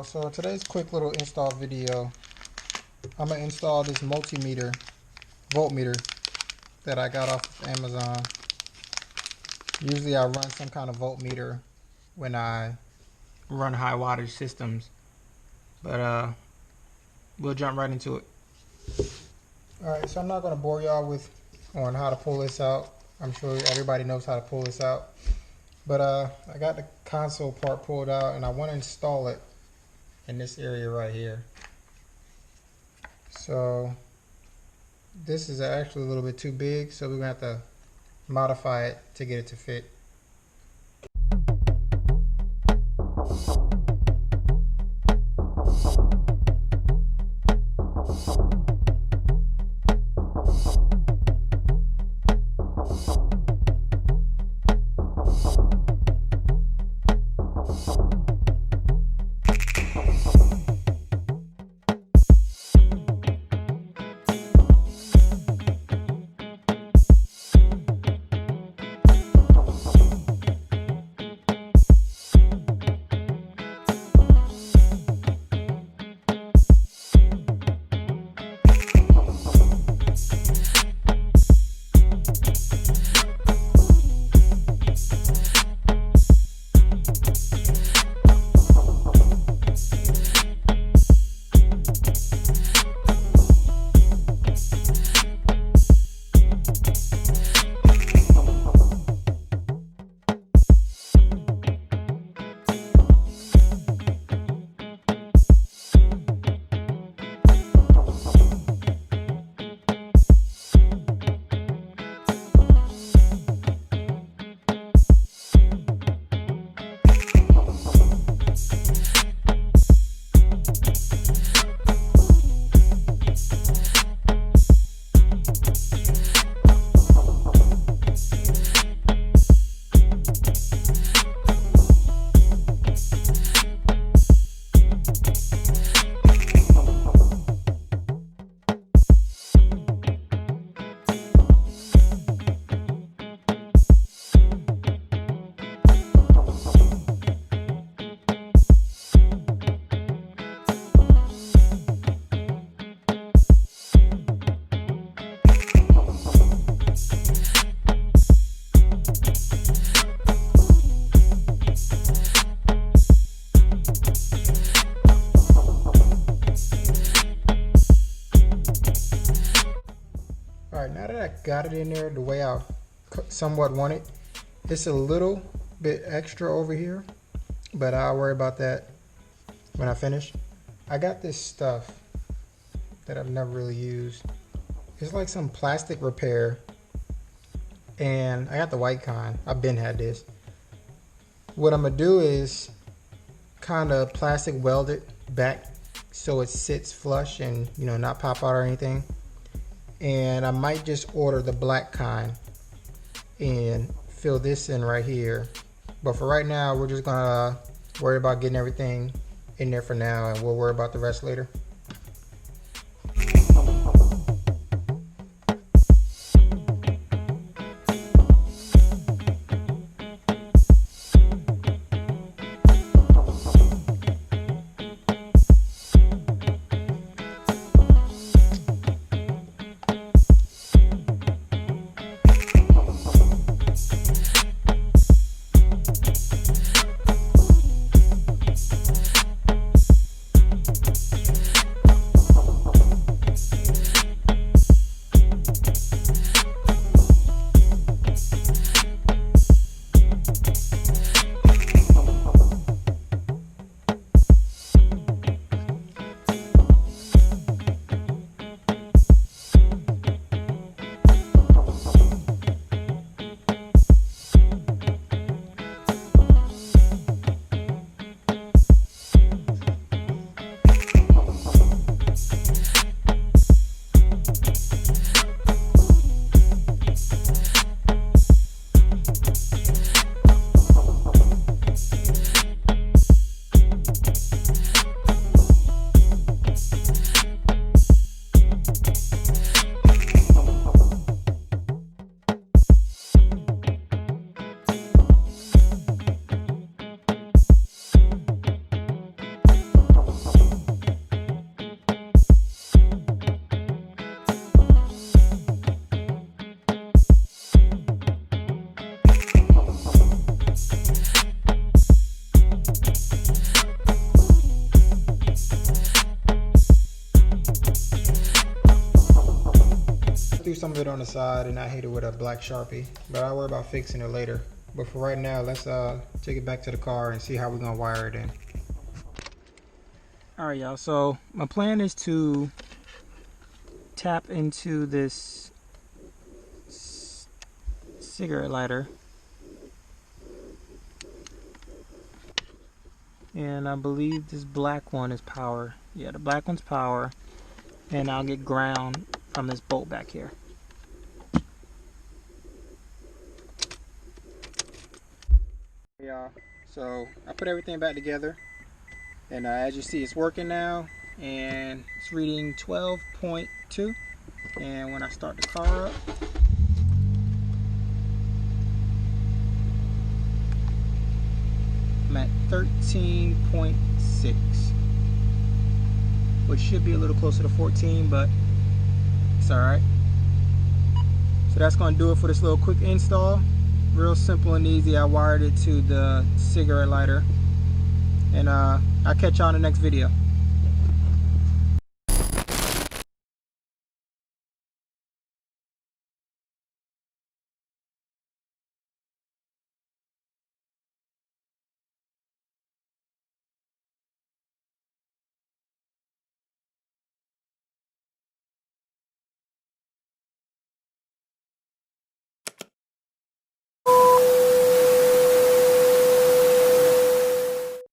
y'all. So today's quick little install video, I'm gonna install this multimeter voltmeter that I got off of Amazon. Usually I run some kind of voltmeter when I run high wattage systems, but we'll jump right into it. Alright, so I'm not gonna bore y'all with on how to pull this out. I'm sure everybody knows how to pull this out. But I got the console part pulled out and I want to install it in this area right here. So this is actually a little bit too big, so we're going to have to modify it to get it to fit. Alright, now that I got it in there the way I somewhat want it, it's a little bit extra over here, but I'll worry about that when I finish. I got this stuff that I've never really used. It's like some plastic repair, and I got the white kind. I've been had this. What I'm gonna do is kind of plastic weld it back so it sits flush and, you know, not pop out or anything. And I might just order the black kind and fill this in right here. But for right now, we're just gonna worry about getting everything in there for now, and we'll worry about the rest later. threw some of it on the side and I hit it with a black Sharpie, but I'll worry about fixing it later. But for right now, let's take it back to the car and see how we're gonna wire it in. All right, y'all, so my plan is to tap into this cigarette lighter, and I believe this black one is power. Yeah, the black one's power, and I'll get ground from this bolt back here. Y'all, so I put everything back together, and as you see, it's working now, and it's reading 12.2. And when I start the car up, I'm at 13.6, which should be a little closer to 14, but it's alright. So that's going to do it for this little quick install. Real simple and easy. I wired it to the cigarette lighter, and I'll catch y'all in the next video.